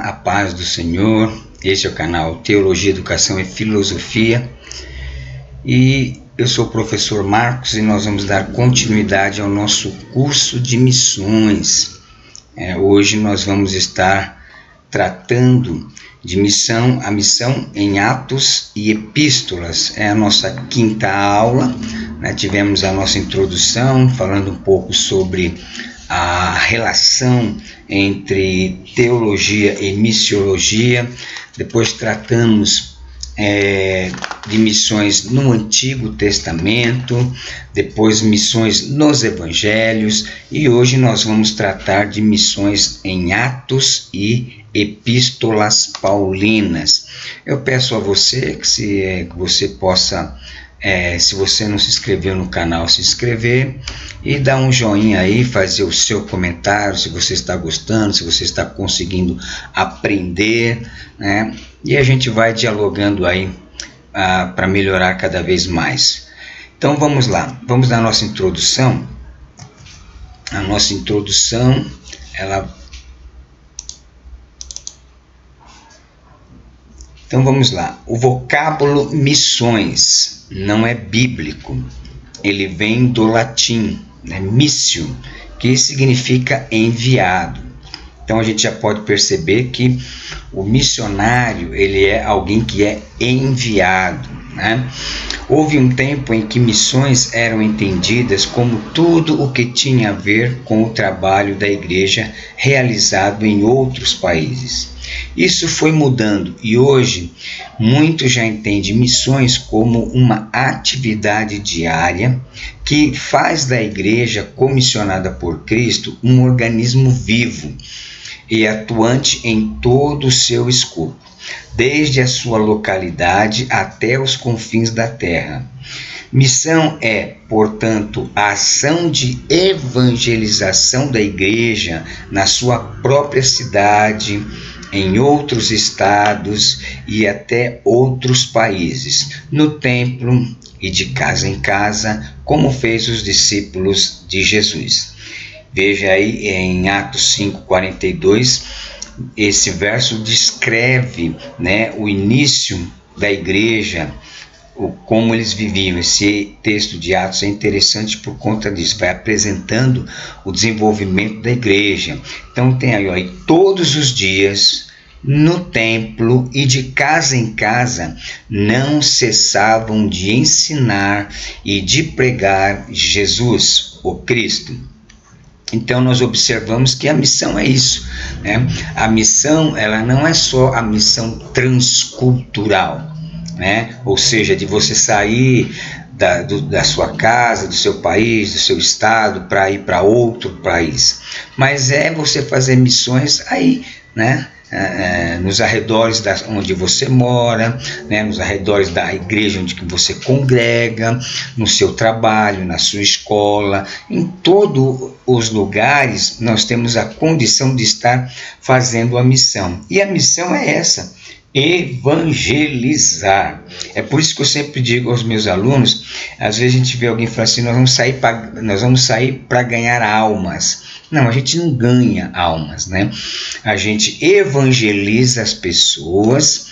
a paz do Senhor. Este é o canal Teologia, Educação e Filosofia e eu sou o professor Marcos e nós vamos dar continuidade ao nosso curso de missões. Hoje nós vamos estar tratando de a missão em Atos e Epístolas. É a nossa quinta aula, tivemos a nossa introdução falando um pouco sobre a relação entre teologia e missiologia. Depois tratamos de missões no Antigo Testamento, depois missões nos Evangelhos, e hoje nós vamos tratar de missões em Atos e Epístolas Paulinas. Eu peço a você que você possa, se você não se inscreveu no canal, se inscrever e dar um joinha aí, fazer o seu comentário, se você está gostando, se você está conseguindo aprender, né? E a gente vai dialogando aí para melhorar cada vez mais. Então vamos lá, vamos na nossa introdução. A nossa introdução, Então vamos lá. O vocábulo missões não é bíblico. Ele vem do latim, missio, que significa enviado. Então a gente já pode perceber que o missionário, ele é alguém que é enviado, né? Houve um tempo em que missões eram entendidas como tudo o que tinha a ver com o trabalho da igreja realizado em outros países. Isso foi mudando e hoje muitos já entendem missões como uma atividade diária que faz da igreja comissionada por Cristo um organismo vivo e atuante em todo o seu escopo, desde a sua localidade até os confins da terra. Missão é, portanto, a ação de evangelização da igreja na sua própria cidade, em outros estados e até outros países, no templo e de casa em casa, como fez os discípulos de Jesus. Veja aí em Atos 5:42, esse verso descreve, o início da igreja, como eles viviam. Esse texto de Atos é interessante por conta disso, vai apresentando o desenvolvimento da igreja. Então tem aí, todos os dias, no templo e de casa em casa, não cessavam de ensinar e de pregar Jesus, o Cristo. Então nós observamos que a missão é isso, A missão, ela não é só a missão transcultural, ou seja, de você sair da sua casa, do seu país, do seu estado, para ir para outro país, mas é você fazer missões aí, nos arredores onde você mora, nos arredores da igreja onde você congrega, no seu trabalho, na sua escola, em todos os lugares nós temos a condição de estar fazendo a missão. E a missão é essa: evangelizar. É por isso que eu sempre digo aos meus alunos, às vezes a gente vê alguém falar assim, nós vamos sair para ganhar almas. Não, a gente não ganha almas, A gente evangeliza as pessoas,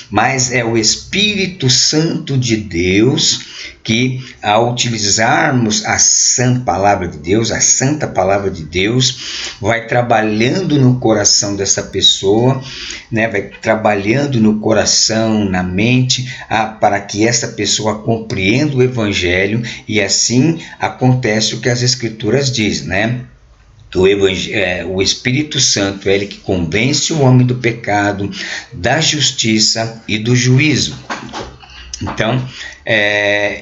mas é o Espírito Santo de Deus que, ao utilizarmos a sã palavra de Deus, a santa palavra de Deus, vai trabalhando no coração dessa pessoa, vai trabalhando no coração, na mente, para que essa pessoa compreenda o Evangelho, e assim acontece o que as Escrituras dizem, O Espírito Santo é ele que convence o homem do pecado, da justiça e do juízo. Então,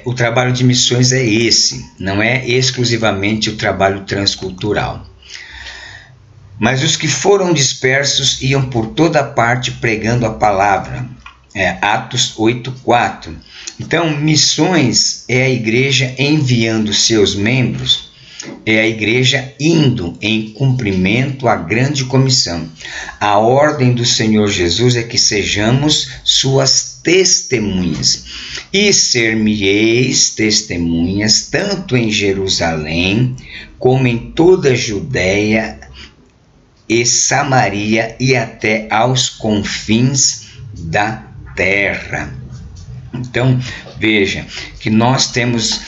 o trabalho de missões é esse, não é exclusivamente o trabalho transcultural. Mas os que foram dispersos iam por toda parte pregando a palavra. Atos 8:4. Então, missões é a igreja enviando seus membros, é a igreja indo em cumprimento à grande comissão. A ordem do Senhor Jesus é que sejamos suas testemunhas. E ser-me-eis testemunhas tanto em Jerusalém como em toda a Judéia e Samaria e até aos confins da terra. Então, veja que nós temos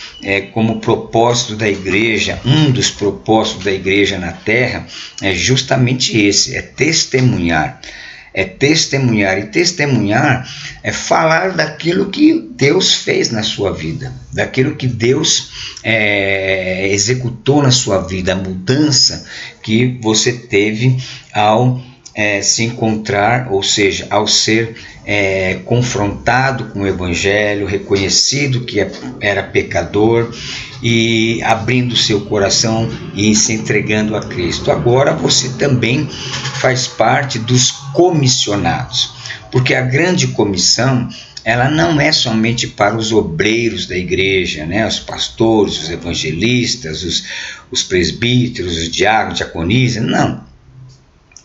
como propósito da igreja, um dos propósitos da igreja na terra é justamente esse, é testemunhar. É testemunhar, e testemunhar é falar daquilo que Deus fez na sua vida, daquilo que Deus executou na sua vida, a mudança que você teve ao se encontrar, ou seja, ao ser confrontado com o Evangelho, reconhecido que era pecador e abrindo seu coração e se entregando a Cristo. Agora você também faz parte dos comissionados, porque a grande comissão ela não é somente para os obreiros da igreja, né? Os pastores, os evangelistas, os presbíteros, os diáconos, diaconisas, não.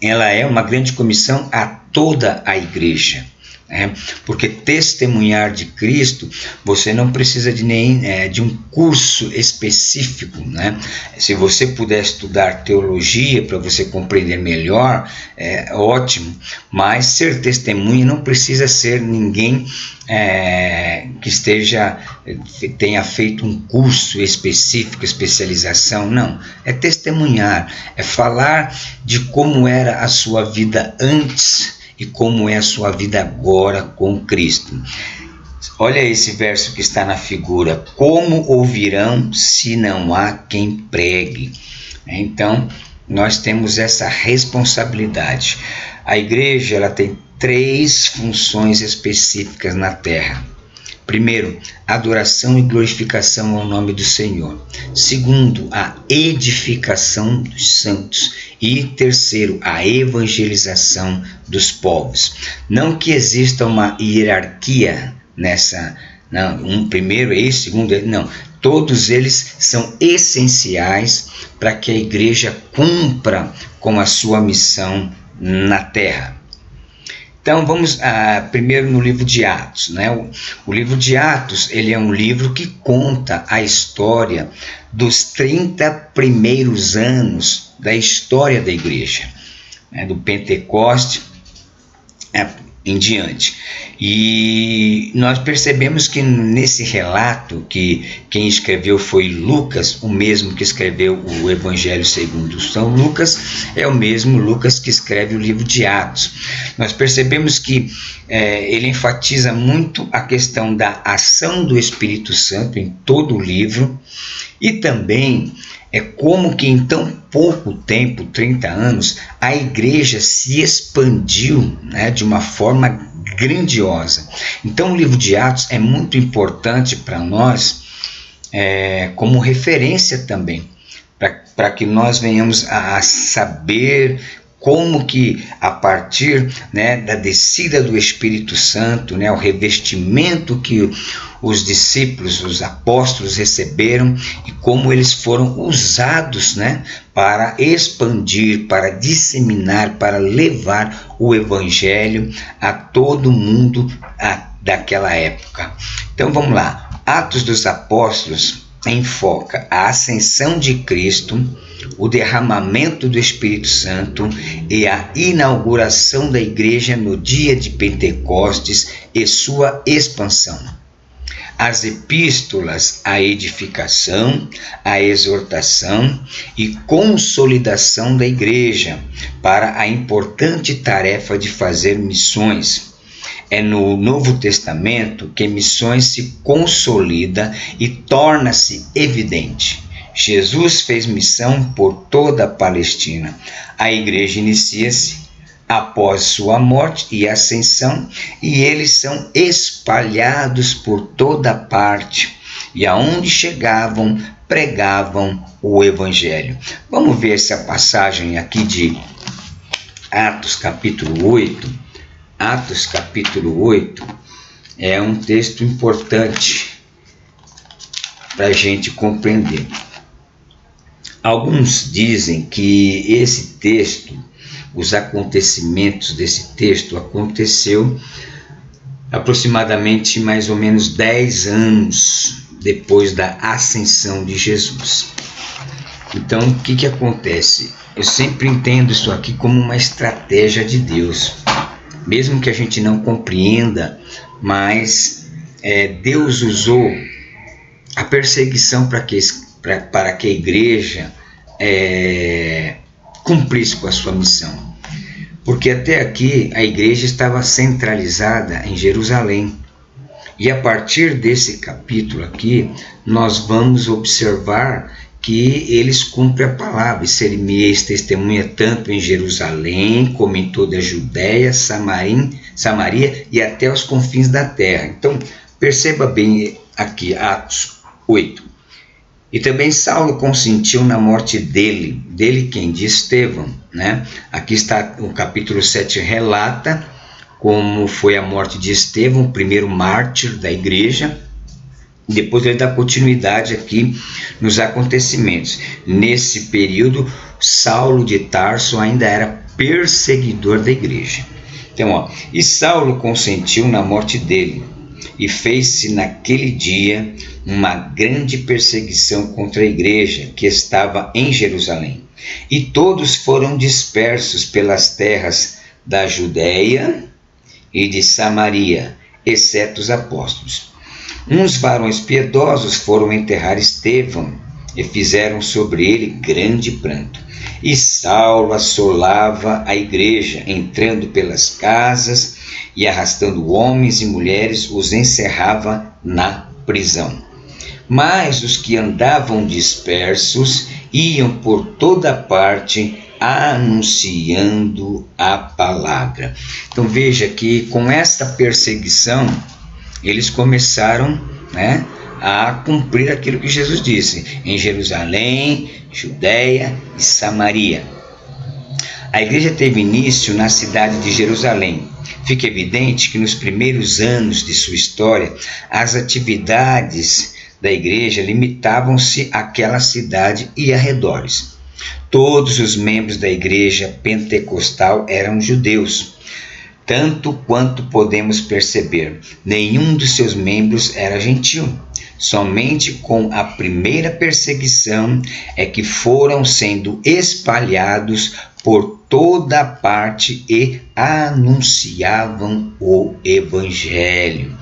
Ela é uma grande comissão a toda a igreja, né? Porque testemunhar de Cristo, você não precisa de um curso específico, né? Se você puder estudar teologia para você compreender melhor, é ótimo, mas ser testemunha não precisa ser ninguém que tenha feito um curso específico, especialização, não. É testemunhar, é falar de como era a sua vida antes e como é a sua vida agora com Cristo. Olha esse verso que está na figura: como ouvirão se não há quem pregue? Então, nós temos essa responsabilidade. A igreja ela tem 3 funções específicas na terra. Primeiro, adoração e glorificação ao nome do Senhor. Segundo, a edificação dos santos. E terceiro, a evangelização dos povos. Não que exista uma hierarquia nessa, não, primeiro esse, segundo ele, não. Todos eles são essenciais para que a igreja cumpra com a sua missão na terra. Então vamos primeiro no livro de Atos, né? O livro de Atos ele é um livro que conta a história dos 30 primeiros anos da história da igreja, né? Do Pentecoste em diante. E nós percebemos que nesse relato, que quem escreveu foi Lucas, o mesmo que escreveu o Evangelho segundo São Lucas, é o mesmo Lucas que escreve o livro de Atos. Nós percebemos que ele enfatiza muito a questão da ação do Espírito Santo em todo o livro, e também como que em tão pouco tempo, 30 anos, a igreja se expandiu, né, de uma forma grandiosa. Então o livro de Atos é muito importante para nós como referência também, para que nós venhamos a saber como que a partir, né, da descida do Espírito Santo, né, o revestimento que os discípulos, os apóstolos receberam e como eles foram usados, né, para expandir, para disseminar, para levar o Evangelho a todo mundo daquela época. Então vamos lá, Atos dos Apóstolos enfoca a ascensão de Cristo, o derramamento do Espírito Santo e a inauguração da igreja no dia de Pentecostes e sua expansão. As epístolas, a edificação, a exortação e consolidação da igreja para a importante tarefa de fazer missões. É no Novo Testamento que missões se consolida e torna-se evidente. Jesus fez missão por toda a Palestina. A igreja inicia-se após sua morte e ascensão, e eles são espalhados por toda parte, e aonde chegavam, pregavam o Evangelho. Vamos ver essa passagem aqui de Atos capítulo 8. Atos capítulo 8 é um texto importante para a gente compreender. Alguns dizem que esse texto, os acontecimentos desse texto aconteceu aproximadamente mais ou menos 10 anos depois da ascensão de Jesus. Então, o que acontece? eu sempre entendo isso aqui como uma estratégia de Deus. Mesmo que a gente não compreenda, mas Deus usou a perseguição para que a igreja cumprisse com a sua missão. Porque até aqui a igreja estava centralizada em Jerusalém. E a partir desse capítulo aqui, nós vamos observar que eles cumprem a palavra. E ser me eis testemunha tanto em Jerusalém, como em toda a Judéia, Samaria e até os confins da terra. Então, perceba bem aqui, Atos 8. E também Saulo consentiu na morte dele quem? De Estevão, né? Aqui está o capítulo 7, relata como foi a morte de Estevão, o primeiro mártir da igreja. Depois ele dá continuidade aqui nos acontecimentos. Nesse período, Saulo de Tarso ainda era perseguidor da igreja. Então, e Saulo consentiu na morte dele, e fez-se naquele dia uma grande perseguição contra a igreja que estava em Jerusalém. E todos foram dispersos pelas terras da Judéia e de Samaria, exceto os apóstolos. Uns varões piedosos foram enterrar Estevão e fizeram sobre ele grande pranto. E Saulo assolava a igreja, entrando pelas casas e arrastando homens e mulheres, os encerrava na prisão. Mas os que andavam dispersos iam por toda parte anunciando a palavra. Então veja que com esta perseguição eles começaram, a cumprir aquilo que Jesus disse, em Jerusalém, Judéia e Samaria. A igreja teve início na cidade de Jerusalém. Fica evidente que nos primeiros anos de sua história, as atividades da igreja limitavam-se àquela cidade e arredores. Todos os membros da igreja pentecostal eram judeus, tanto quanto podemos perceber. Nenhum dos seus membros era gentil. Somente com a primeira perseguição é que foram sendo espalhados por toda parte e anunciavam o evangelho.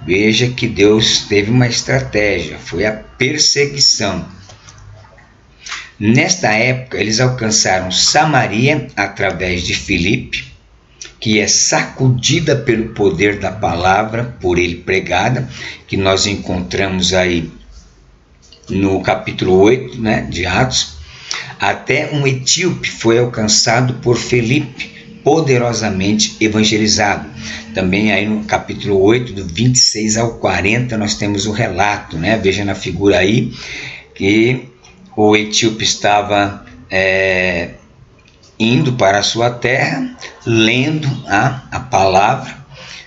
Veja que Deus teve uma estratégia, foi a perseguição. Nesta época, eles alcançaram Samaria através de Filipe, que é sacudida pelo poder da palavra, por ele pregada, que nós encontramos aí no capítulo 8, de Atos. Até um etíope foi alcançado por Filipe, poderosamente evangelizado. Também aí no capítulo 8, do 26 ao 40, nós temos o relato, Veja na figura aí, que o etíope estava indo para a sua terra, lendo a palavra.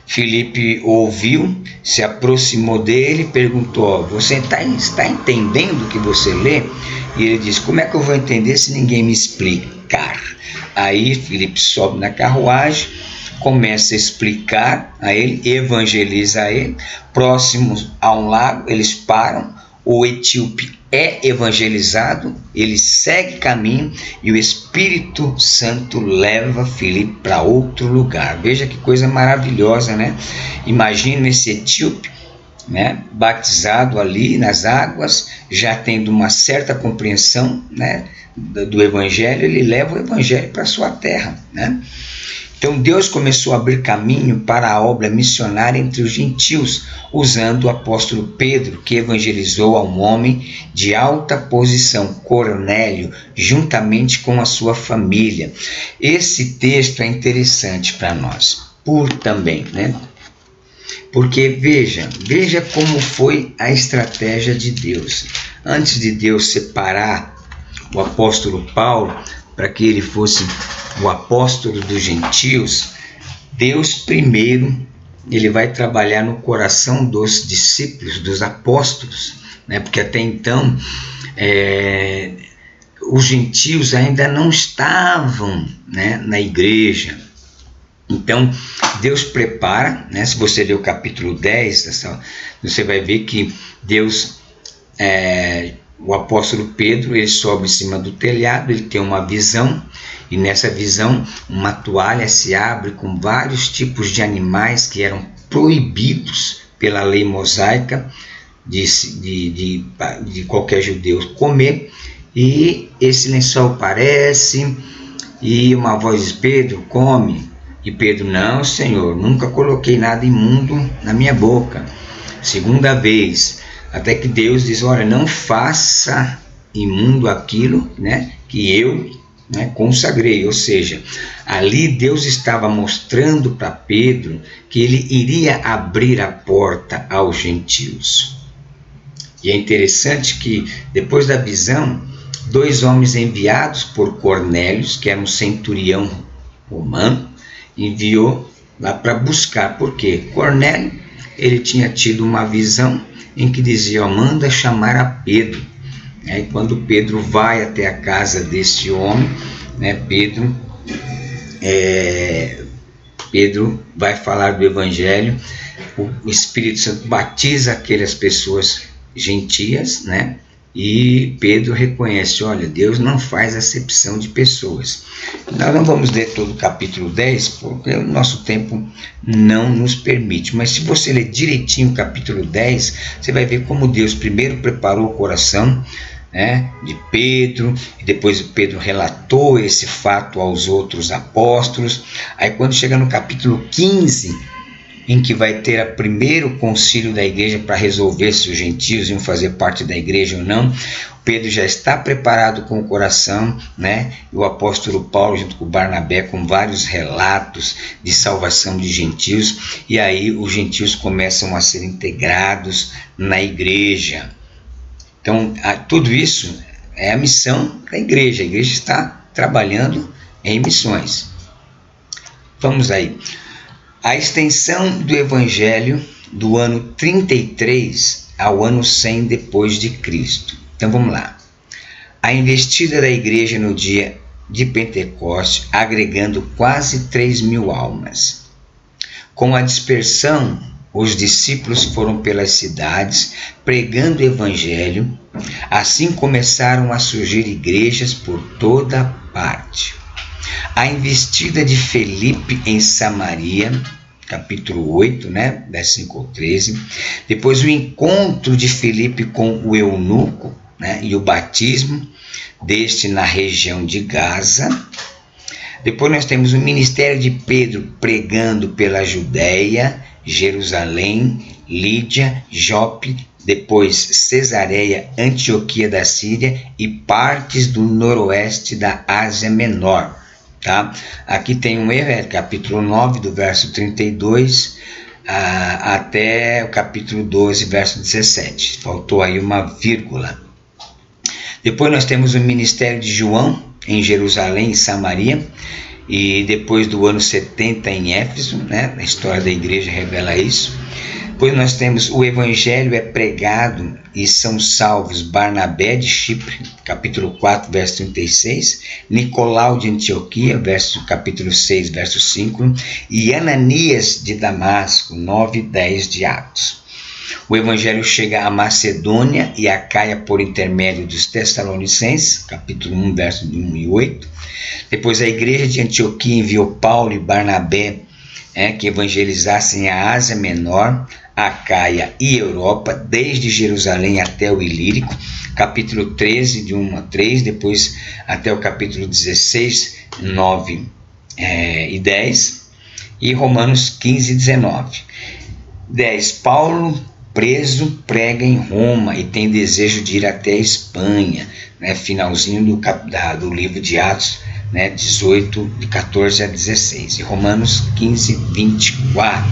Filipe ouviu, se aproximou dele e perguntou: você está entendendo o que você lê? E ele disse: como é que eu vou entender se ninguém me explicar? Aí Filipe sobe na carruagem, começa a explicar a ele, evangeliza a ele. Próximos a um lago, eles param, o etíope é evangelizado, ele segue caminho e o Espírito Santo leva Filipe para outro lugar. Veja que coisa maravilhosa, Imagina esse etíope, batizado ali nas águas, já tendo uma certa compreensão, do evangelho, ele leva o evangelho para a sua terra, Então Deus começou a abrir caminho para a obra missionária entre os gentios, usando o apóstolo Pedro, que evangelizou a um homem de alta posição, Cornélio, juntamente com a sua família. Esse texto é interessante para nós, porque veja como foi a estratégia de Deus. Antes de Deus separar o apóstolo Paulo para que ele fosse o apóstolo dos gentios, Deus primeiro ele vai trabalhar no coração dos discípulos, dos apóstolos, porque até então os gentios ainda não estavam na igreja. Então Deus prepara, se você ler o capítulo 10, você vai ver que Deus o apóstolo Pedro, ele sobe em cima do telhado, ele tem uma visão, e nessa visão uma toalha se abre com vários tipos de animais que eram proibidos pela lei mosaica de qualquer judeu comer, e esse lençol aparece, e uma voz diz: Pedro, come. E Pedro: não, Senhor, nunca coloquei nada imundo na minha boca. Segunda vez, até que Deus diz: olha, não faça imundo aquilo, né, que eu, né, consagrei. Ou seja, ali Deus estava mostrando para Pedro que ele iria abrir a porta aos gentios. E é interessante que depois da visão, 2 homens enviados por Cornélio, que era um centurião romano, enviou lá para buscar. Por quê? Cornélio, ele tinha tido uma visão em que dizia: manda chamar a Pedro. E quando Pedro vai até a casa desse homem, né, Pedro vai falar do Evangelho, o Espírito Santo batiza aquelas pessoas gentias, né? E Pedro reconhece: olha, Deus não faz acepção de pessoas. Nós não vamos ler todo o capítulo 10, porque o nosso tempo não nos permite, mas se você ler direitinho o capítulo 10, você vai ver como Deus primeiro preparou o coração, né, de Pedro, e depois Pedro relatou esse fato aos outros apóstolos. Aí quando chega no capítulo 15, em que vai ter o primeiro concílio da igreja para resolver se os gentios iam fazer parte da igreja ou não, Pedro já está preparado com o coração, né? E o apóstolo Paulo, junto com Barnabé, com vários relatos de salvação de gentios, e aí os gentios começam a ser integrados na igreja. Então, tudo isso é a missão da igreja. A igreja está trabalhando em missões. Vamos aí. A extensão do Evangelho do ano 33 ao ano 100 depois de Cristo. Então vamos lá. A investida da igreja no dia de Pentecostes, agregando quase 3.000 almas. Com a dispersão, os discípulos foram pelas cidades pregando o Evangelho. Assim começaram a surgir igrejas por toda parte. A investida de Felipe em Samaria, capítulo 8, né, verso 5 ao 13. Depois o encontro de Felipe com o eunuco, né, e o batismo deste na região de Gaza. Depois nós temos o ministério de Pedro pregando pela Judéia, Jerusalém, Lídia, Jope, depois Cesareia, Antioquia da Síria e partes do noroeste da Ásia Menor. Tá? Aqui tem um erro, capítulo 9, do verso 32 até o capítulo 12, verso 17. Faltou aí uma vírgula. Depois nós temos o ministério de João em Jerusalém e Samaria, e depois do ano 70 em Éfeso, né? A história da igreja revela isso. Depois nós temos o Evangelho é pregado e são salvos Barnabé de Chipre, capítulo 4, verso 36, Nicolau de Antioquia, capítulo 6, verso 5, e Ananias de Damasco, 9 e 10 de Atos. O Evangelho chega a Macedônia e a Caia por intermédio dos Tessalonicenses, capítulo 1, verso 1 e 8. Depois a igreja de Antioquia enviou Paulo e Barnabé que evangelizassem a Ásia Menor, a Caia e Europa, desde Jerusalém até o Ilírico, capítulo 13, de 1 a 3, depois até o capítulo 16, 9 e 10, e Romanos 15 e 19. 10. Paulo, preso, prega em Roma e tem desejo de ir até a Espanha, né? Finalzinho do livro de Atos, né? 18, de 14 a 16, e Romanos 15, 24.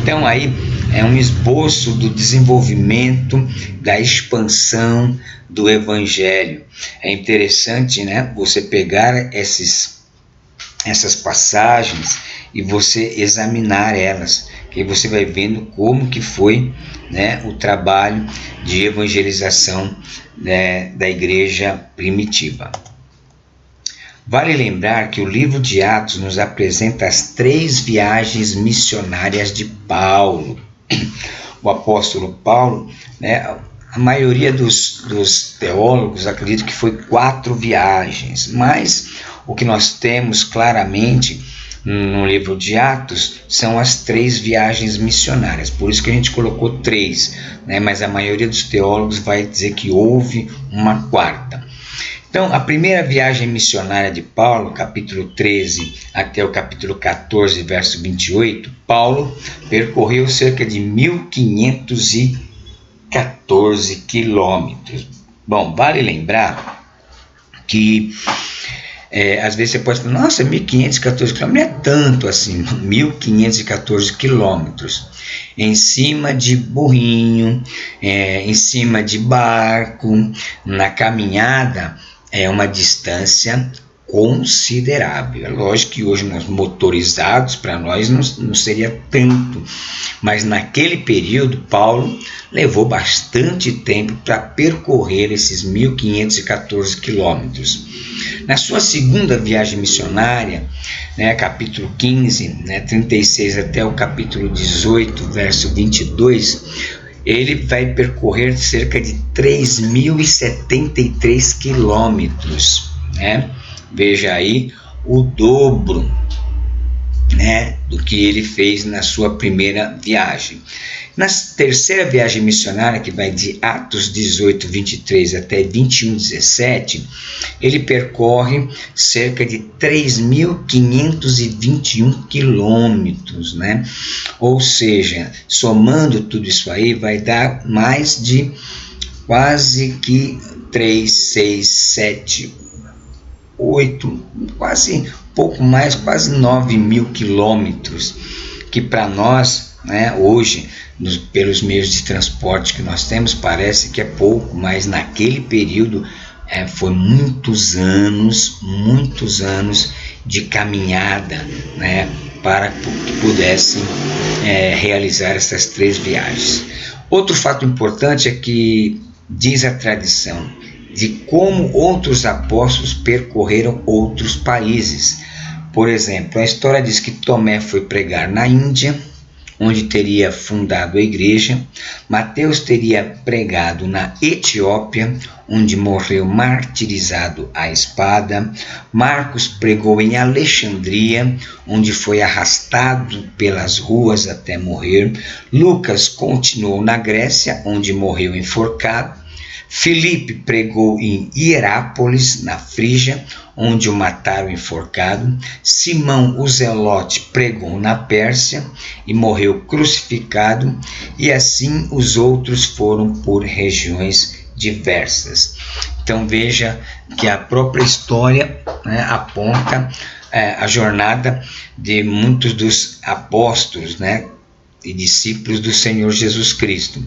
Então aí é um esboço do desenvolvimento, da expansão do Evangelho. É interessante, né, você pegar essas passagens e você examinar elas, que você vai vendo como que foi, né, o trabalho de evangelização, né, da igreja primitiva. Vale lembrar que o livro de Atos nos apresenta as 3 viagens missionárias de Paulo. O apóstolo Paulo, né, a maioria dos teólogos acredita que foi 4 viagens, mas o que nós temos claramente no livro de Atos são as 3 viagens missionárias, por isso que a gente colocou 3, né? Mas a maioria dos teólogos vai dizer que houve uma 4ª. Então, a primeira viagem missionária de Paulo, capítulo 13 até o capítulo 14, verso 28, Paulo percorreu cerca de 1.514 quilômetros. Bom, vale lembrar que às vezes você pode falar, nossa, 1.514 quilômetros não é tanto assim, 1.514 quilômetros em cima de burrinho, em cima de barco, na caminhada, é uma distância considerável. É lógico que hoje nós motorizados, para nós não seria tanto, mas naquele período Paulo levou bastante tempo para percorrer esses 1.514 quilômetros. Na sua segunda viagem missionária, capítulo 15, 36 até o capítulo 18, verso 22, ele vai percorrer cerca de 3.073 quilômetros. Veja aí o dobro, do que ele fez na sua primeira viagem. Na terceira viagem missionária, que vai de Atos 18, 23 até 21, 17, ele percorre cerca de 3.521 quilômetros, Ou seja, somando tudo isso aí, vai dar mais de quase que 3, 6, 7, 8, quase pouco mais, quase 9.000 quilômetros, que para nós, hoje, pelos meios de transporte que nós temos, parece que é pouco, mas naquele período foi muitos anos de caminhada, para que pudessem realizar essas 3 viagens. Outro fato importante é que diz a tradição de como outros apóstolos percorreram outros países. Por exemplo, a história diz que Tomé foi pregar na Índia, onde teria fundado a igreja. Mateus teria pregado na Etiópia, onde morreu martirizado à espada. Marcos pregou em Alexandria, onde foi arrastado pelas ruas até morrer. Lucas continuou na Grécia, onde morreu enforcado. Filipe pregou em Hierápolis, na Frígia, onde o mataram enforcado. Simão, o Zelote, pregou na Pérsia e morreu crucificado. E assim os outros foram por regiões diversas. Então veja que a própria história aponta a jornada de muitos dos apóstolos e discípulos do Senhor Jesus Cristo.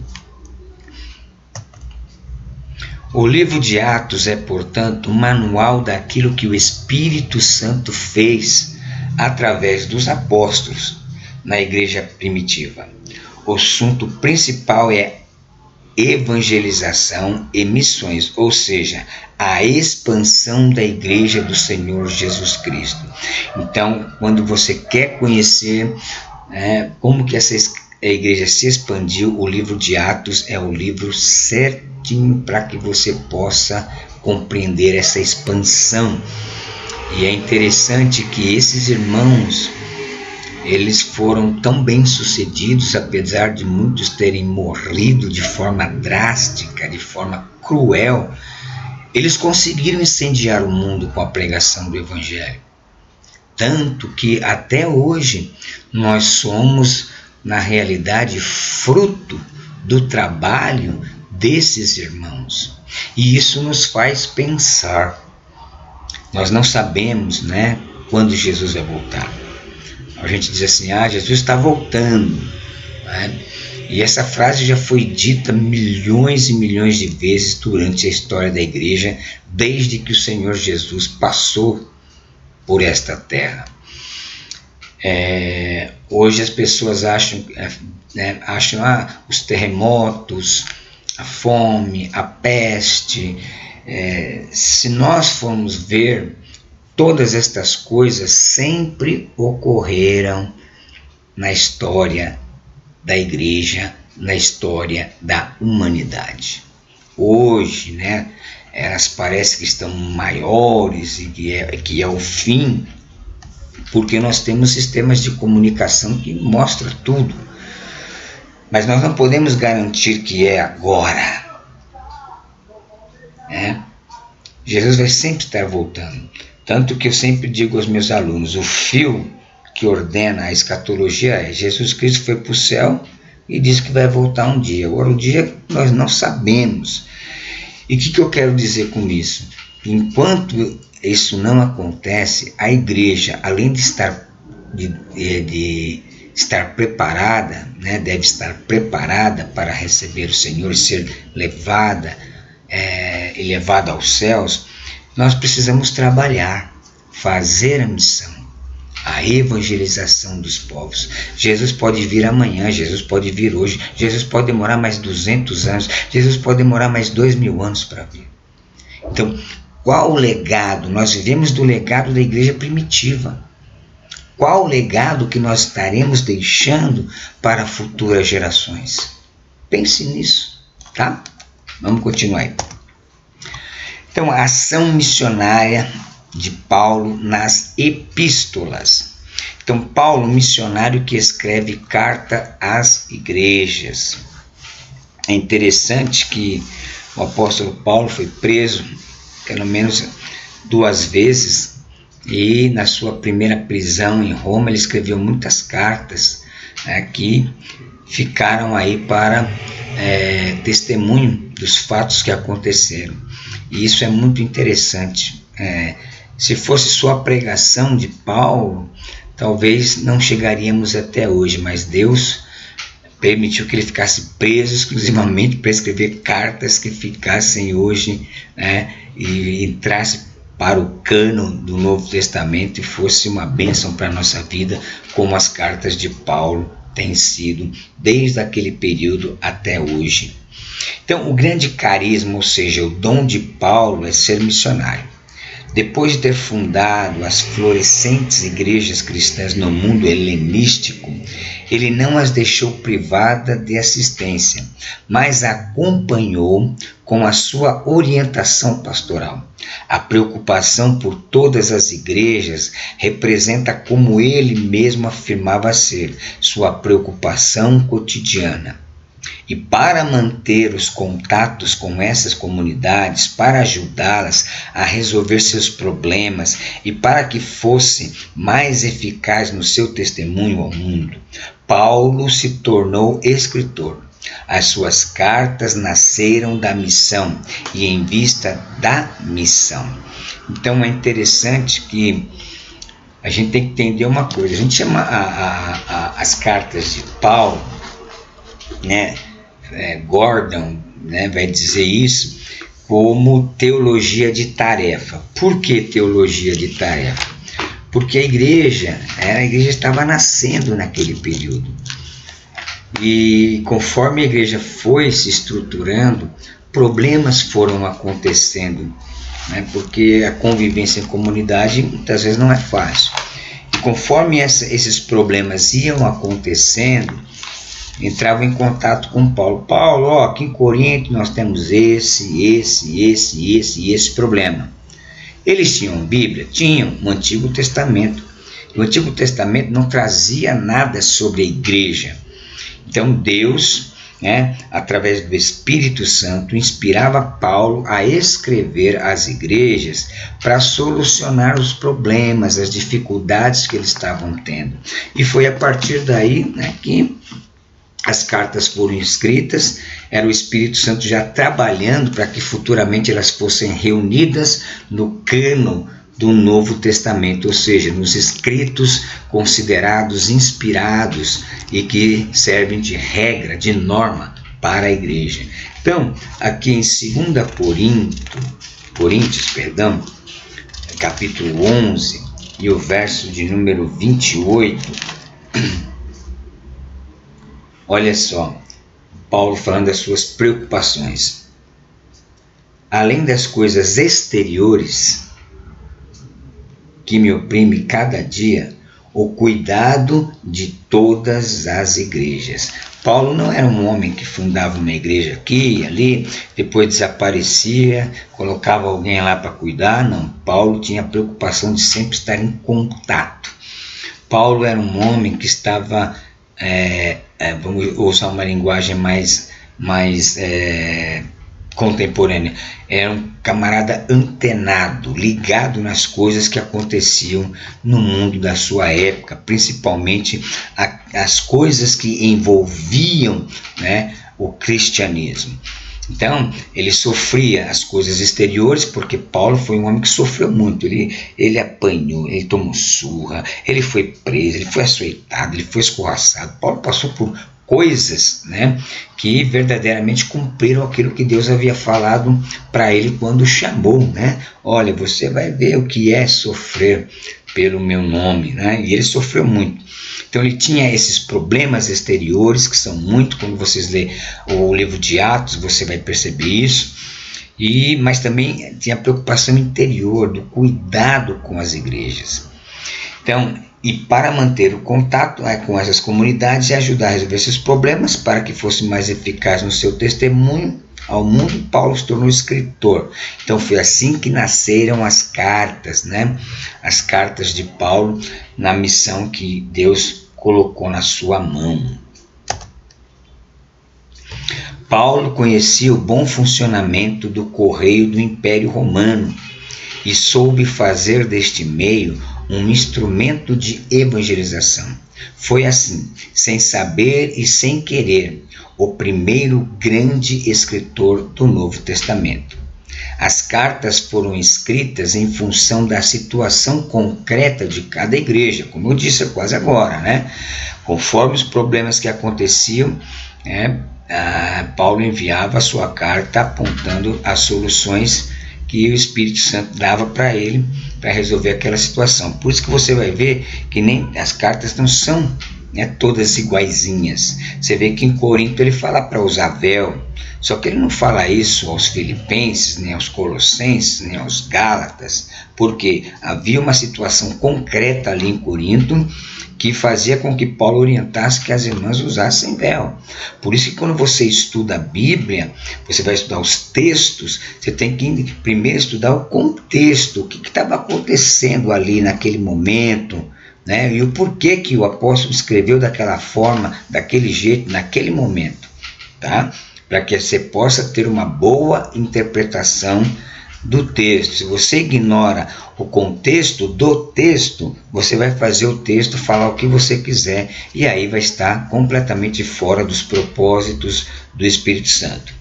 O livro de Atos é, portanto, um manual daquilo que o Espírito Santo fez através dos apóstolos na igreja primitiva. O assunto principal é evangelização e missões, ou seja, a expansão da igreja do Senhor Jesus Cristo. Então, quando você quer conhecer como que essa igreja se expandiu, o livro de Atos é o livro certinho para que você possa compreender essa expansão. E é interessante que esses irmãos, eles foram tão bem sucedidos, apesar de muitos terem morrido de forma drástica, de forma cruel, eles conseguiram incendiar o mundo com a pregação do Evangelho. Tanto que até hoje nós somos, na realidade, fruto do trabalho desses irmãos. E isso nos faz pensar. Nós não sabemos, quando Jesus vai voltar. A gente diz assim, Jesus está voltando. E essa frase já foi dita milhões e milhões de vezes durante a história da igreja, desde que o Senhor Jesus passou por esta terra. Hoje as pessoas acham os terremotos, a fome, a peste. Se nós formos ver, todas estas coisas sempre ocorreram na história da igreja, na história da humanidade. hoje, né, elas parecem que estão maiores e que é o fim, porque nós temos sistemas de comunicação que mostram tudo. Mas nós não podemos garantir que é agora, né? Jesus vai sempre estar voltando. Tanto que eu sempre digo aos meus alunos, o fio que ordena a escatologia é: Jesus Cristo foi para o céu e disse que vai voltar um dia. Agora, o dia nós não sabemos. E o que eu quero dizer com isso? Enquanto isso não acontece, a igreja, além de estar preparada, né, deve estar preparada para receber o Senhor e ser levada aos céus. Nós precisamos trabalhar, fazer a missão, a evangelização dos povos. Jesus pode vir amanhã, Jesus pode vir hoje, Jesus pode demorar mais 200 anos, Jesus pode demorar mais 2000 anos para vir. Então, qual o legado? Nós vivemos do legado da igreja primitiva. Qual o legado que nós estaremos deixando para futuras gerações? Pense nisso, tá? Vamos continuar aí. Então, a ação missionária de Paulo nas epístolas. Então, Paulo, missionário que escreve carta às igrejas. É interessante que o apóstolo Paulo foi preso pelo menos 2 vezes, e na sua primeira prisão em Roma ele escreveu muitas cartas, né, que ficaram aí para testemunho dos fatos que aconteceram. E isso é muito interessante. Se fosse só a pregação de Paulo, talvez não chegaríamos até hoje, mas Deus permitiu que ele ficasse preso exclusivamente para escrever cartas que ficassem hoje, né, e entrasse para o cânon do Novo Testamento e fosse uma bênção para a nossa vida, como as cartas de Paulo têm sido desde aquele período até hoje. Então, o grande carisma, ou seja, o dom de Paulo é ser missionário. Depois de ter fundado as florescentes igrejas cristãs no mundo helenístico, ele não as deixou privada de assistência, mas acompanhou com a sua orientação pastoral. A preocupação por todas as igrejas representa, como ele mesmo afirmava ser, sua preocupação cotidiana. E para manter os contatos com essas comunidades, para ajudá-las a resolver seus problemas e para que fosse mais eficaz no seu testemunho ao mundo, Paulo se tornou escritor. As suas cartas nasceram da missão e em vista da missão. Então é interessante que a gente tem que entender uma coisa. A gente chama as cartas de Paulo, né? Gordon, né, vai dizer isso como teologia de tarefa. Por que teologia de tarefa? Porque a igreja estava nascendo naquele período. E conforme a igreja foi se estruturando, problemas foram acontecendo, né, porque a convivência em comunidade muitas vezes não é fácil. E conforme esses problemas iam acontecendo, entrava em contato com Paulo. Paulo, aqui em Corinto nós temos esse problema. Eles tinham Bíblia? Tinham, o Antigo Testamento. O Antigo Testamento não trazia nada sobre a igreja. Então Deus, né, através do Espírito Santo, inspirava Paulo a escrever às igrejas para solucionar os problemas, as dificuldades que eles estavam tendo. E foi a partir daí, né, que as cartas foram escritas, era o Espírito Santo já trabalhando para que futuramente elas fossem reunidas no cânon do Novo Testamento, ou seja, nos escritos considerados inspirados e que servem de regra, de norma para a igreja. Então, aqui em 2 Coríntios, capítulo 11 e o verso de número 28, olha só, Paulo falando das suas preocupações. Além das coisas exteriores que me oprimem cada dia, o cuidado de todas as igrejas. Paulo não era um homem que fundava uma igreja aqui e ali, depois desaparecia, colocava alguém lá para cuidar. Não, Paulo tinha a preocupação de sempre estar em contato. Paulo era um homem que estava, vamos usar uma linguagem mais contemporânea, era um camarada antenado, ligado nas coisas que aconteciam no mundo da sua época, principalmente as coisas que envolviam, né, o cristianismo. Então, ele sofria as coisas exteriores, porque Paulo foi um homem que sofreu muito. Ele apanhou, ele tomou surra, ele foi preso, ele foi açoitado, ele foi escorraçado. Paulo passou por coisas, né, que verdadeiramente cumpriram aquilo que Deus havia falado para ele quando chamou, né? Olha, você vai ver o que é sofrer pelo meu nome, né? E ele sofreu muito. Então ele tinha esses problemas exteriores, que são muito, quando vocês lêem o livro de Atos, você vai perceber isso, mas também tinha a preocupação interior, do cuidado com as igrejas. Então, e para manter o contato com essas comunidades e ajudar a resolver esses problemas, para que fosse mais eficaz no seu testemunho ao mundo, Paulo se tornou escritor. Então foi assim que nasceram as cartas, né? As cartas de Paulo na missão que Deus colocou na sua mão. Paulo conhecia o bom funcionamento do correio do Império Romano e soube fazer deste meio um instrumento de evangelização. Foi assim, sem saber e sem querer, o primeiro grande escritor do Novo Testamento. As cartas foram escritas em função da situação concreta de cada igreja, como eu disse quase agora, né? Conforme os problemas que aconteciam, Paulo enviava a sua carta apontando as soluções que o Espírito Santo dava para ele para resolver aquela situação. Por isso que você vai ver que nem as cartas não são, né, todas iguaizinhas. Você vê que em Corinto ele fala para usar véu, só que ele não fala isso aos filipenses, nem aos colossenses, nem aos gálatas, porque havia uma situação concreta ali em Corinto que fazia com que Paulo orientasse que as irmãs usassem véu. Por isso que quando você estuda a Bíblia, você vai estudar os textos, você tem que primeiro estudar o contexto, o que estava acontecendo ali naquele momento, né? E o porquê que o apóstolo escreveu daquela forma, daquele jeito, naquele momento, tá? Para que você possa ter uma boa interpretação do texto. Se você ignora o contexto do texto, você vai fazer o texto falar o que você quiser e aí vai estar completamente fora dos propósitos do Espírito Santo.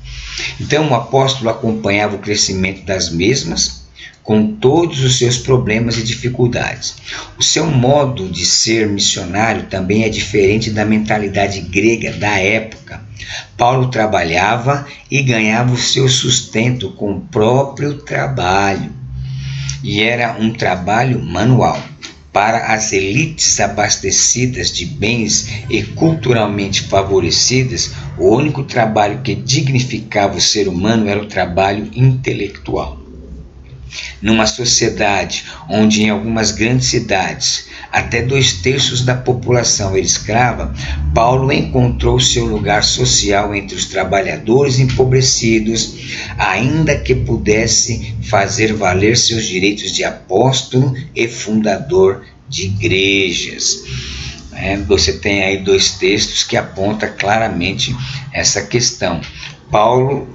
Então o apóstolo acompanhava o crescimento das mesmas com todos os seus problemas e dificuldades. O seu modo de ser missionário também é diferente da mentalidade grega da época. Paulo trabalhava e ganhava o seu sustento com o próprio trabalho. E era um trabalho manual. Para as elites abastecidas de bens e culturalmente favorecidas, o único trabalho que dignificava o ser humano era o trabalho intelectual. Numa sociedade onde em algumas grandes cidades até 2/3 da população era escrava, Paulo encontrou seu lugar social entre os trabalhadores empobrecidos, ainda que pudesse fazer valer seus direitos de apóstolo e fundador de igrejas. Você tem aí 2 textos que apontam claramente essa questão. Paulo,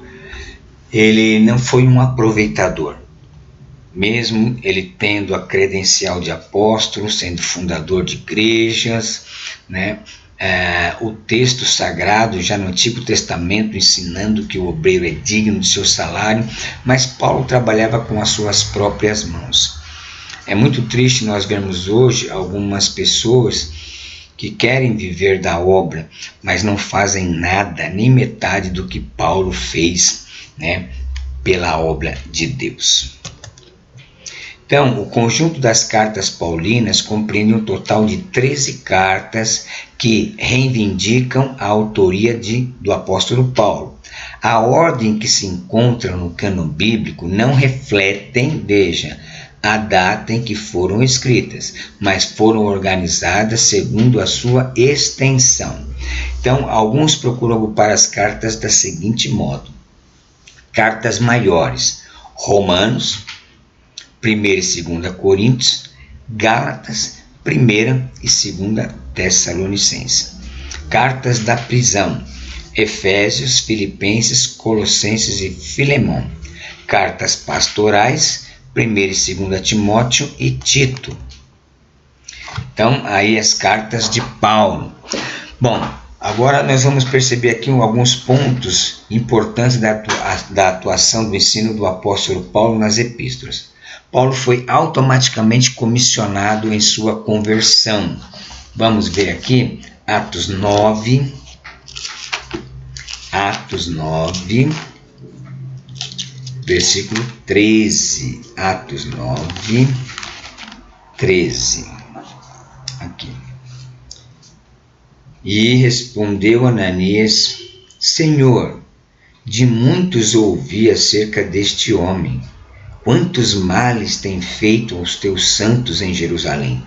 ele não foi um aproveitador. Mesmo ele tendo a credencial de apóstolo, sendo fundador de igrejas, né? O texto sagrado, já no Antigo Testamento, ensinando que o obreiro é digno de seu salário, mas Paulo trabalhava com as suas próprias mãos. É muito triste nós vermos hoje algumas pessoas que querem viver da obra, mas não fazem nada, nem metade do que Paulo fez, né, pela obra de Deus. Então, o conjunto das cartas paulinas compreende um total de 13 cartas que reivindicam a autoria do apóstolo Paulo. A ordem que se encontra no cânon bíblico não refletem, veja, a data em que foram escritas, mas foram organizadas segundo a sua extensão. Então, alguns procuram agrupar as cartas da seguinte modo: cartas maiores, Romanos, 1ª e 2ª Coríntios, Gálatas, 1ª e 2ª Tessalonicenses. Cartas da prisão, Efésios, Filipenses, Colossenses e Filemão. Cartas pastorais, 1ª e 2ª Timóteo e Tito. Então, aí as cartas de Paulo. Bom, agora nós vamos perceber aqui alguns pontos importantes da atuação do ensino do apóstolo Paulo nas epístolas. Paulo foi automaticamente comissionado em sua conversão. Vamos ver aqui Atos 9, versículo 13. Atos 9, 13. Aqui. E respondeu Ananias: Senhor, de muitos ouvi acerca deste homem. Quantos males tem feito aos teus santos em Jerusalém?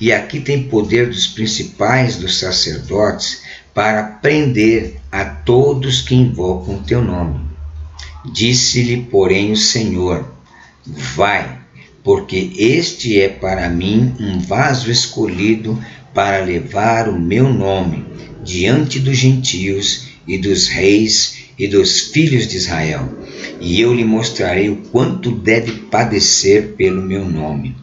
E aqui tem poder dos principais dos sacerdotes para prender a todos que invocam o teu nome. Disse-lhe, porém, o Senhor: vai, porque este é para mim um vaso escolhido para levar o meu nome diante dos gentios e dos reis e dos filhos de Israel, e eu lhe mostrarei o quanto deve padecer pelo meu nome.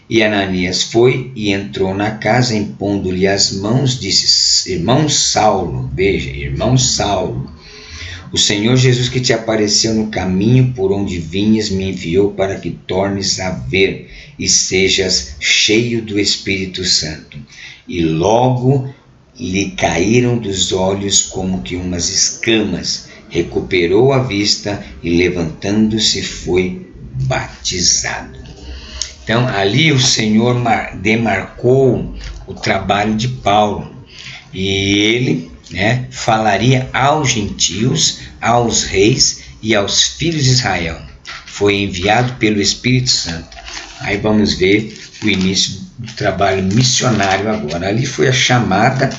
E Ananias foi e entrou na casa, impondo-lhe as mãos, disse: irmão Saulo, veja, irmão Saulo, o Senhor Jesus que te apareceu no caminho por onde vinhas me enviou para que tornes a ver e sejas cheio do Espírito Santo. E logo lhe caíram dos olhos como que umas escamas, recuperou a vista e levantando-se foi batizado. Então ali o Senhor demarcou o trabalho de Paulo e ele falaria aos gentios, aos reis e aos filhos de Israel. Foi enviado pelo Espírito Santo. Aí vamos ver o início do trabalho missionário agora. Ali foi a chamada.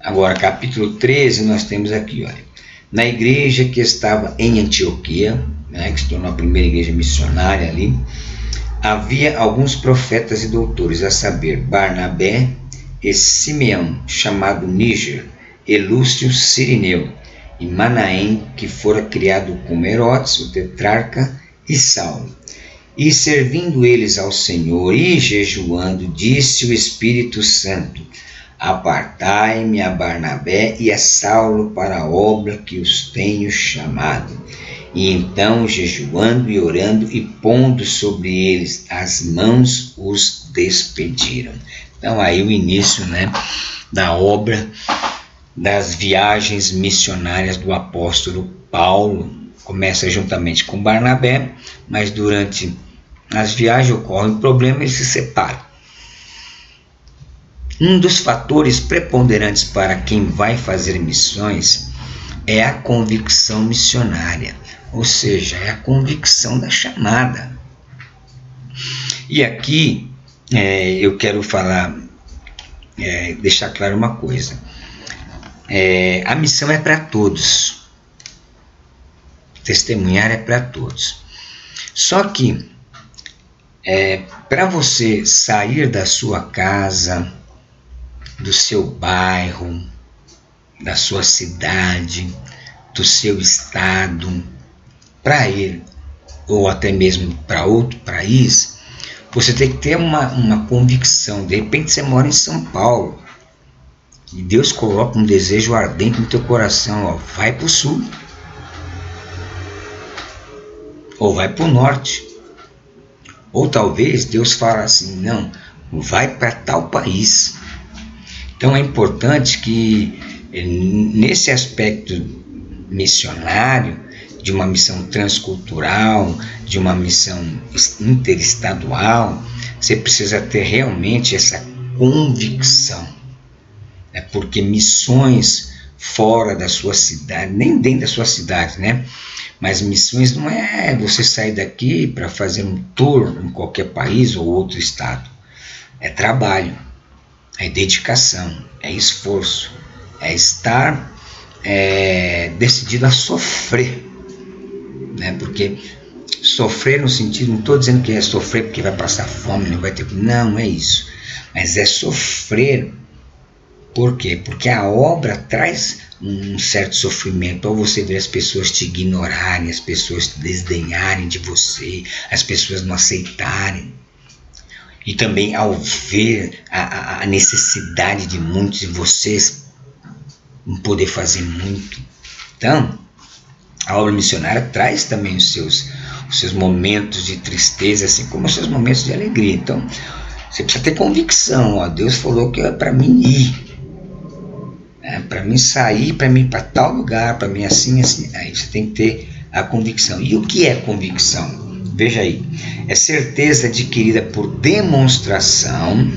Agora, capítulo 13, nós temos aqui, olha, na igreja que estava em Antioquia, que se tornou a primeira igreja missionária ali, havia alguns profetas e doutores, a saber, Barnabé e Simeão, chamado Níger, e Lúcio Cirineu, e Manaém, que fora criado como Herodes, o tetrarca, e Saulo. E servindo eles ao Senhor e jejuando, disse o Espírito Santo: apartai-me a Barnabé e a Saulo para a obra que os tenho chamado. E então, jejuando e orando e pondo sobre eles as mãos, os despediram. Então aí o início da obra das viagens missionárias do apóstolo Paulo. Começa juntamente com Barnabé, mas durante as viagens ocorre um problema e eles se separam. Um dos fatores preponderantes para quem vai fazer missões é a convicção missionária, ou seja, é a convicção da chamada. E aqui eu quero falar, deixar claro uma coisa. A missão é para todos. Testemunhar é para todos. Só que, para você sair da sua casa, do seu bairro, da sua cidade, do seu estado, para ir, ou até mesmo para outro país, você tem que ter uma convicção. De repente você mora em São Paulo, e Deus coloca um desejo ardente no teu coração, vai para o sul, ou vai para o norte, ou talvez Deus fala assim, não, vai para tal país. Então é importante que nesse aspecto missionário, de uma missão transcultural, de uma missão interestadual, você precisa ter realmente essa convicção, porque missões fora da sua cidade, nem dentro da sua cidade, né? Mas missões não é você sair daqui para fazer um tour em qualquer país ou outro estado. É trabalho, é dedicação, é esforço, é estar decidido a sofrer, né? Porque sofrer no sentido, não estou dizendo que é sofrer porque vai passar fome, não vai ter, não é isso, mas é sofrer. Por quê? Porque a obra traz um certo sofrimento ao você ver as pessoas te ignorarem, as pessoas te desdenharem de você, as pessoas não aceitarem. E também ao ver a necessidade de muitos de vocês não poder fazer muito. Então, a obra missionária traz também os seus momentos de tristeza, assim como os seus momentos de alegria. Então, você precisa ter convicção. Ó, Deus falou que é para mim ir. Para mim sair, para mim ir para tal lugar, para mim assim. Aí você tem que ter a convicção. E o que é convicção? Veja aí, é certeza adquirida por demonstração,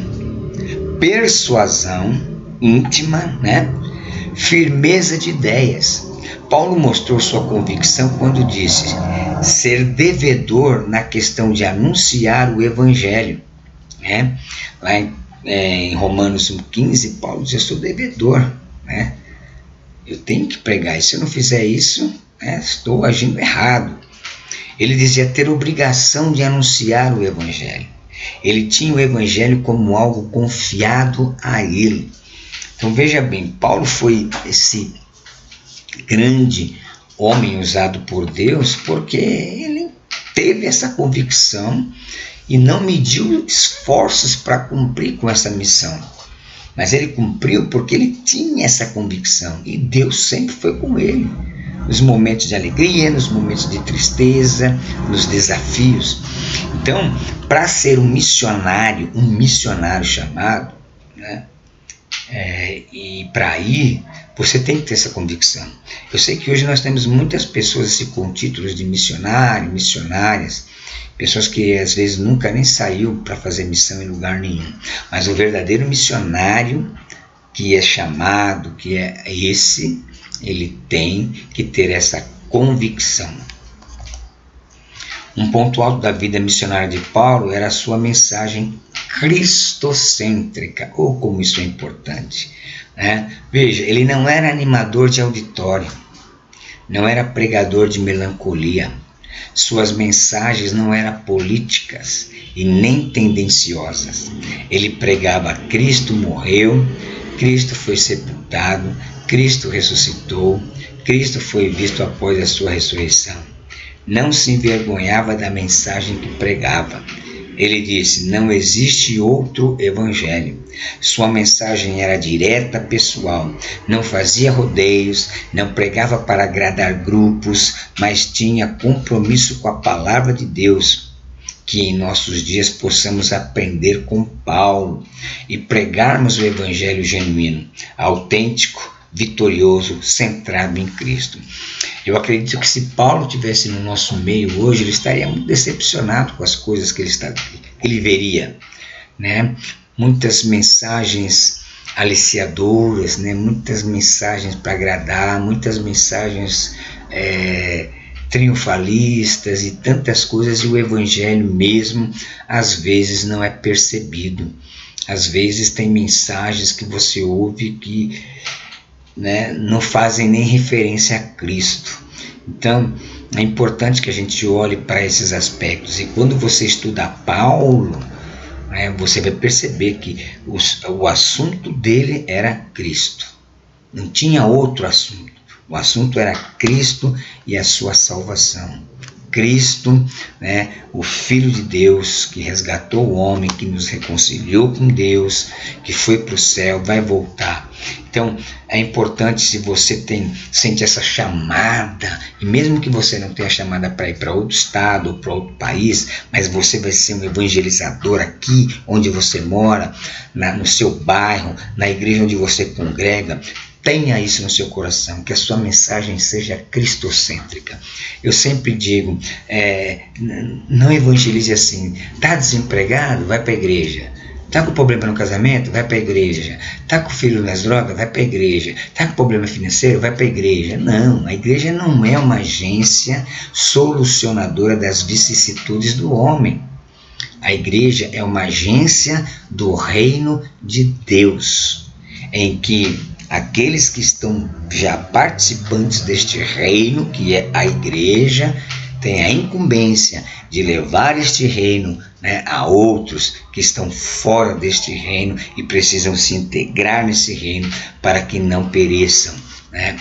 persuasão íntima, né? Firmeza de ideias. Paulo mostrou sua convicção quando disse ser devedor na questão de anunciar o evangelho, né? Lá em Romanos 1,15, Paulo diz: eu sou devedor, né? Eu tenho que pregar, e se eu não fizer isso, estou agindo errado. Ele dizia ter obrigação de anunciar o evangelho. Ele tinha o evangelho como algo confiado a ele. Então veja bem, Paulo foi esse grande homem usado por Deus porque ele teve essa convicção e não mediu esforços para cumprir com essa missão. Mas ele cumpriu porque ele tinha essa convicção e Deus sempre foi com ele. Nos momentos de alegria, nos momentos de tristeza, nos desafios. Então, para ser um missionário chamado, né, e para ir, você tem que ter essa convicção. Eu sei que hoje nós temos muitas pessoas assim, com títulos de missionário, missionárias, pessoas que às vezes nunca nem saiu para fazer missão em lugar nenhum. Mas o verdadeiro missionário que é chamado, que é esse, ele tem que ter essa convicção. Um ponto alto da vida missionária de Paulo era a sua mensagem cristocêntrica. Oh, como isso é importante, né? Veja, ele não era animador de auditório, não era pregador de melancolia. Suas mensagens não eram políticas e nem tendenciosas. Ele pregava: Cristo morreu, Cristo foi sepultado, Cristo ressuscitou, Cristo foi visto após a sua ressurreição. Não se envergonhava da mensagem que pregava. Ele disse: não existe outro evangelho. Sua mensagem era direta, pessoal. Não fazia rodeios, não pregava para agradar grupos, mas tinha compromisso com a palavra de Deus. Que em nossos dias possamos aprender com Paulo e pregarmos o evangelho genuíno, autêntico, vitorioso, centrado em Cristo. Eu acredito que se Paulo estivesse no nosso meio hoje, ele estaria muito decepcionado com as coisas que ele veria, né? Muitas mensagens aliciadoras, né? Muitas mensagens para agradar, muitas mensagens triunfalistas e tantas coisas, e o evangelho mesmo às vezes não é percebido. Às vezes tem mensagens que você ouve que não fazem nem referência a Cristo. Então é importante que a gente olhe para esses aspectos, e quando você estuda Paulo, você vai perceber que o assunto dele era Cristo, não tinha outro assunto. O assunto era Cristo e a sua salvação. Cristo, o Filho de Deus, que resgatou o homem, que nos reconciliou com Deus, que foi para o céu, vai voltar. Então, é importante, se você sente essa chamada, e mesmo que você não tenha chamada para ir para outro estado ou para outro país, mas você vai ser um evangelizador aqui onde você mora, no seu bairro, na igreja onde você congrega, tenha isso no seu coração, que a sua mensagem seja cristocêntrica. Eu sempre digo, não evangelize assim: está desempregado? Vai para a igreja. Tá com problema no casamento? Vai para a igreja. Tá com o filho nas drogas? Vai para a igreja. Tá com problema financeiro? Vai para a igreja. Não, a igreja não é uma agência solucionadora das vicissitudes do homem. A igreja é uma agência do reino de Deus, em que aqueles que estão já participantes deste reino, que é a igreja, têm a incumbência de levar este reino, né, a outros que estão fora deste reino e precisam se integrar nesse reino para que não pereçam, né?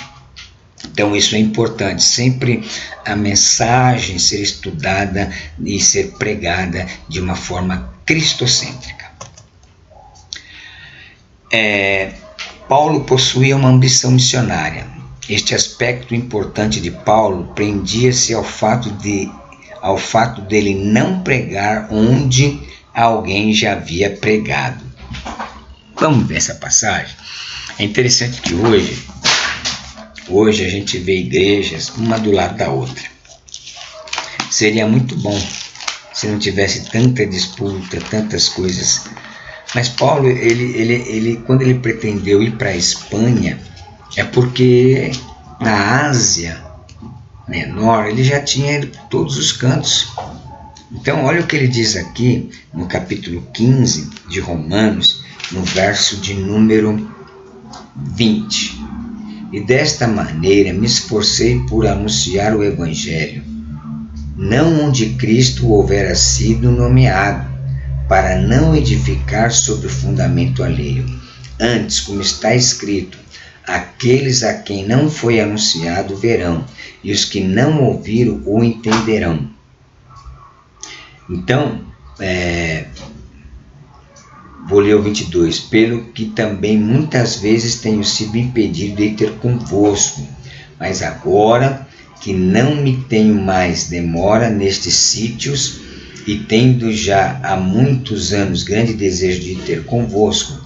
Então isso é importante, sempre a mensagem ser estudada e ser pregada de uma forma cristocêntrica. Paulo possuía uma ambição missionária. Este aspecto importante de Paulo prendia-se ao fato dele não pregar onde alguém já havia pregado. Vamos ver essa passagem? É interessante que hoje a gente vê igrejas uma do lado da outra. Seria muito bom se não tivesse tanta disputa, tantas coisas. Mas Paulo, quando ele pretendeu ir para a Espanha, é porque na Ásia Menor ele já tinha ido por todos os cantos. Então olha o que ele diz aqui no capítulo 15 de Romanos, no verso de número 20. E desta maneira me esforcei por anunciar o Evangelho, não onde Cristo houvera sido nomeado, para não edificar sobre o fundamento alheio. Antes, como está escrito, aqueles a quem não foi anunciado verão, e os que não ouviram o entenderão. Então, vou ler o 22. Pelo que também muitas vezes tenho sido impedido de ter convosco, mas agora que não me tenho mais demora nestes sítios, e tendo já há muitos anos grande desejo de ter convosco,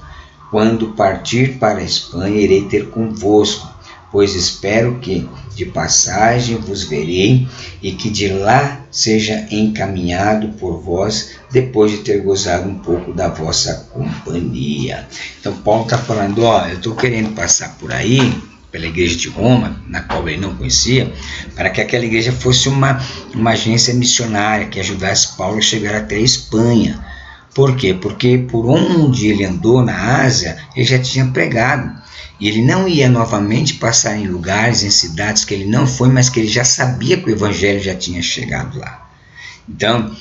quando partir para a Espanha irei ter convosco, pois espero que de passagem vos verei e que de lá seja encaminhado por vós, depois de ter gozado um pouco da vossa companhia. Então Paulo está falando, eu estou querendo passar por aí, pela igreja de Roma, na qual ele não conhecia, para que aquela igreja fosse uma agência missionária que ajudasse Paulo a chegar até a Espanha. Por quê? Porque por onde ele andou na Ásia, ele já tinha pregado. E ele não ia novamente passar em lugares, em cidades que ele não foi, mas que ele já sabia que o evangelho já tinha chegado lá. Então,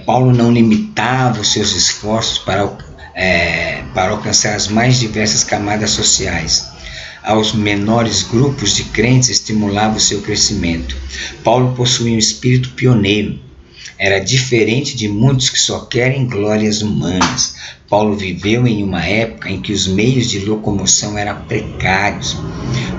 Paulo não limitava os seus esforços para alcançar as mais diversas camadas sociais. Aos menores grupos de crentes estimulava o seu crescimento. Paulo possuía um espírito pioneiro. Era diferente de muitos que só querem glórias humanas. Paulo viveu em uma época em que os meios de locomoção eram precários.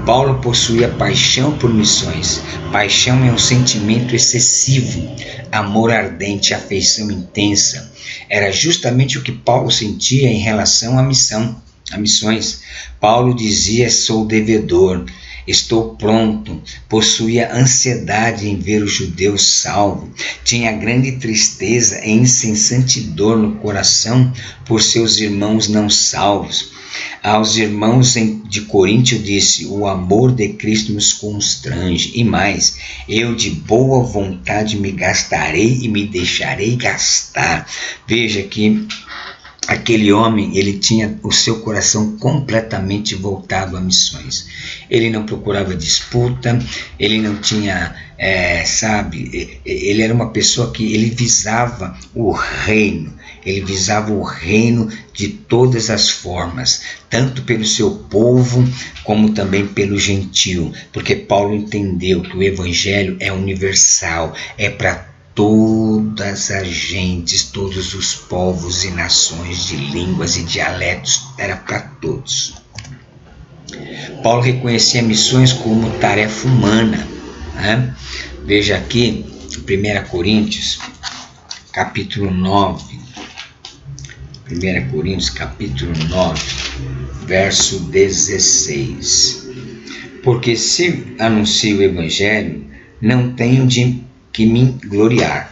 Paulo possuía paixão por missões. Paixão é um sentimento excessivo, amor ardente, afeição intensa. Era justamente o que Paulo sentia em relação à missões. Paulo dizia: sou devedor, estou pronto, possuía ansiedade em ver os judeus salvos, tinha grande tristeza e incessante dor no coração por seus irmãos não salvos. Aos irmãos de Coríntio disse: o amor de Cristo nos constrange, e mais, eu de boa vontade me gastarei e me deixarei gastar. Veja que aquele homem, ele tinha o seu coração completamente voltado a missões. Ele não procurava disputa, ele não tinha, ele era uma pessoa que ele visava o reino. Ele visava o reino de todas as formas, tanto pelo seu povo como também pelo gentio, porque Paulo entendeu que o evangelho é universal, é para todas as gentes, todos os povos e nações, de línguas e dialetos, era para todos. Paulo reconhecia missões como tarefa humana, né? Veja aqui, 1 Coríntios, capítulo 9. 1 Coríntios, capítulo 9, verso 16. Porque se anuncio o evangelho, não tenho de que me gloriar,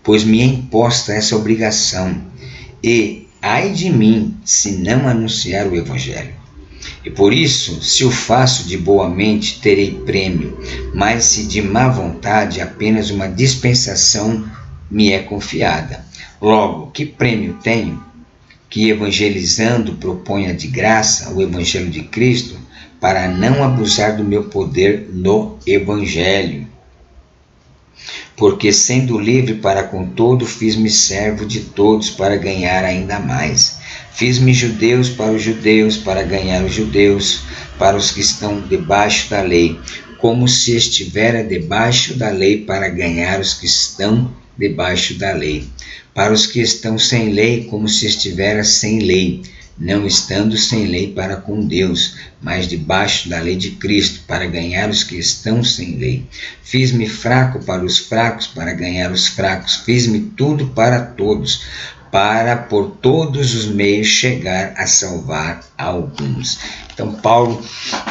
pois me é imposta essa obrigação, e ai de mim, se não anunciar o Evangelho. E por isso, se o faço de boa mente, terei prêmio, mas se de má vontade, apenas uma dispensação me é confiada. Logo, que prêmio tenho? Que evangelizando proponha de graça o Evangelho de Cristo, para não abusar do meu poder no Evangelho. Porque sendo livre para com todo, fiz-me servo de todos para ganhar ainda mais. Fiz-me judeus para os judeus, para ganhar os judeus, para os que estão debaixo da lei, como se estivera debaixo da lei para ganhar os que estão debaixo da lei. Para os que estão sem lei, como se estivera sem lei, não estando sem lei para com Deus, mas debaixo da lei de Cristo, para ganhar os que estão sem lei. Fiz-me fraco para os fracos, para ganhar os fracos. Fiz-me tudo para todos, para por todos os meios chegar a salvar alguns. Então Paulo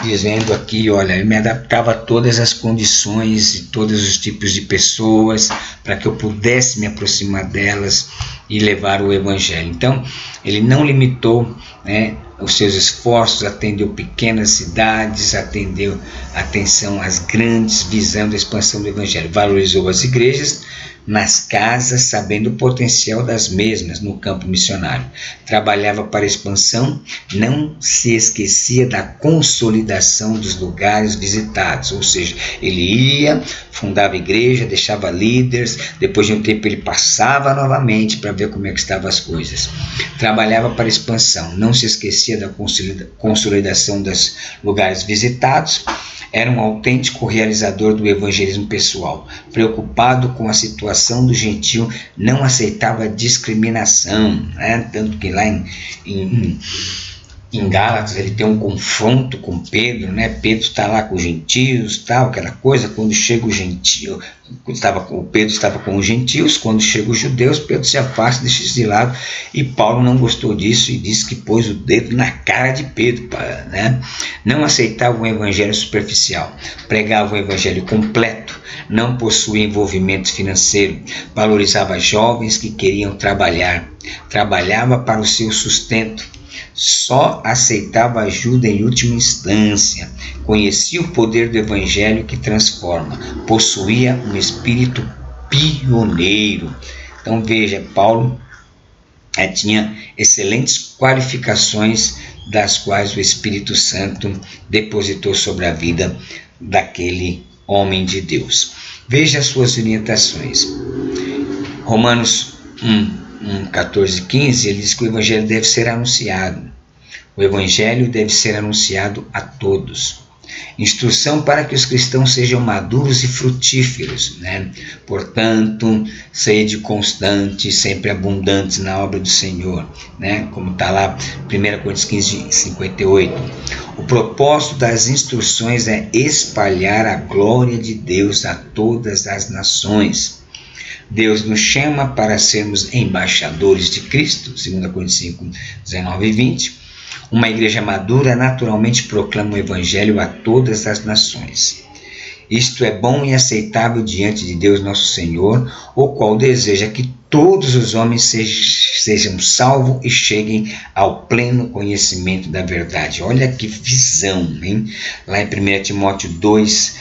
dizendo aqui, olha, eu me adaptava a todas as condições e todos os tipos de pessoas para que eu pudesse me aproximar delas e levar o Evangelho. Então ele não limitou, os seus esforços, atendeu pequenas cidades, atendeu atenção às grandes, visando a expansão do Evangelho. Valorizou as igrejas nas casas, sabendo o potencial das mesmas no campo missionário. Trabalhava para a expansão, não se esquecia da consolidação dos lugares visitados, ou seja, ele ia, fundava igreja, deixava líderes, depois de um tempo ele passava novamente para ver como é que estavam as coisas. Trabalhava para a expansão, não se esquecia da consolidação dos lugares visitados. Era um autêntico realizador do evangelismo pessoal, preocupado com a situação do gentio, não aceitava discriminação, tanto que lá em Gálatas ele tem um confronto com Pedro, Pedro está lá com os gentios, tal, aquela coisa, quando chega o gentio, o Pedro estava com os gentios, quando chega os judeus, Pedro se afasta, deixa isso de lado, e Paulo não gostou disso e disse que pôs o dedo na cara de Pedro, Não aceitava o evangelho superficial, pregava o evangelho completo, não possuía envolvimento financeiro, valorizava jovens que queriam trabalhar, trabalhava para o seu sustento, só aceitava ajuda em última instância, conhecia o poder do evangelho que transforma, possuía um espírito pioneiro. Então veja, Paulo tinha excelentes qualificações, das quais o Espírito Santo depositou sobre a vida daquele homem de Deus. Veja as suas orientações. Romanos 14, 15, ele diz que o Evangelho deve ser anunciado. O Evangelho deve ser anunciado a todos. Instrução para que os cristãos sejam maduros e frutíferos, Portanto, sede constantes, sempre abundantes na obra do Senhor, Como está lá 1 Coríntios 15, 58. O propósito das instruções é espalhar a glória de Deus a todas as nações. Deus nos chama para sermos embaixadores de Cristo, 2 Coríntios 5, 19 e 20. Uma igreja madura naturalmente proclama o Evangelho a todas as nações. Isto é bom e aceitável diante de Deus nosso Senhor, o qual deseja que todos os homens sejam salvos e cheguem ao pleno conhecimento da verdade. Olha que visão, hein? Lá em 1 Timóteo 2,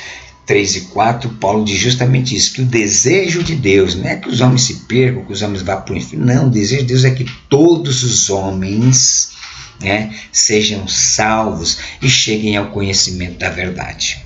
3 e 4, Paulo diz justamente isso, que o desejo de Deus não é que os homens se percam, que os homens vá para o inferno, não, o desejo de Deus é que todos os homens sejam salvos e cheguem ao conhecimento da verdade.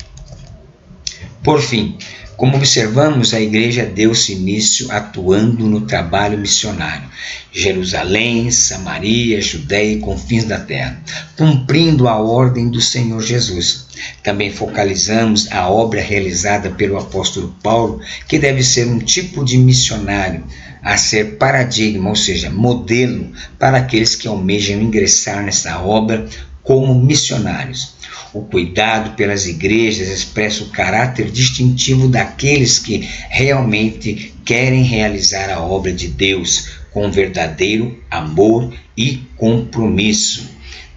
Por fim, como observamos, a igreja deu-se início atuando no trabalho missionário. Jerusalém, Samaria, Judeia e confins da terra, cumprindo a ordem do Senhor Jesus. Também focalizamos a obra realizada pelo apóstolo Paulo, que deve ser um tipo de missionário, a ser paradigma, ou seja, modelo para aqueles que almejam ingressar nessa obra como missionários. O cuidado pelas igrejas expressa o caráter distintivo daqueles que realmente querem realizar a obra de Deus com verdadeiro amor e compromisso.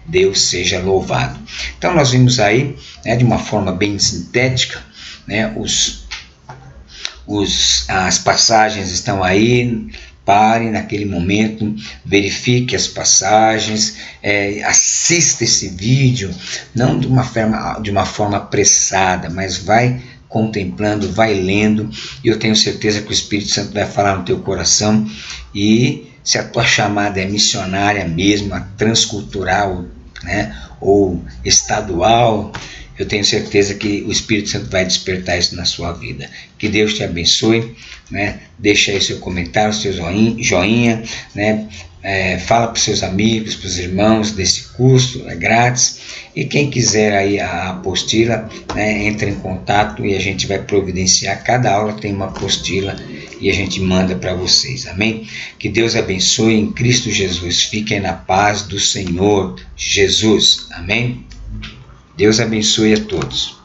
Deus seja louvado. Então nós vimos aí, de uma forma bem sintética, as passagens estão aí Pare naquele momento, verifique as passagens, assista esse vídeo, não de uma forma apressada, mas vai contemplando, vai lendo, e eu tenho certeza que o Espírito Santo vai falar no teu coração. E se a tua chamada é missionária mesmo, a transcultural, né, ou estadual, eu tenho certeza que o Espírito Santo vai despertar isso na sua vida. Que Deus te abençoe, né? Deixa aí seu comentário, seu joinha, né? Fala para os seus amigos, para os irmãos desse curso, é grátis. E quem quiser aí a apostila, né, entra em contato e a gente vai providenciar. Cada aula tem uma apostila e a gente manda para vocês, amém? Que Deus abençoe em Cristo Jesus. Fiquem na paz do Senhor Jesus, amém? Deus abençoe a todos.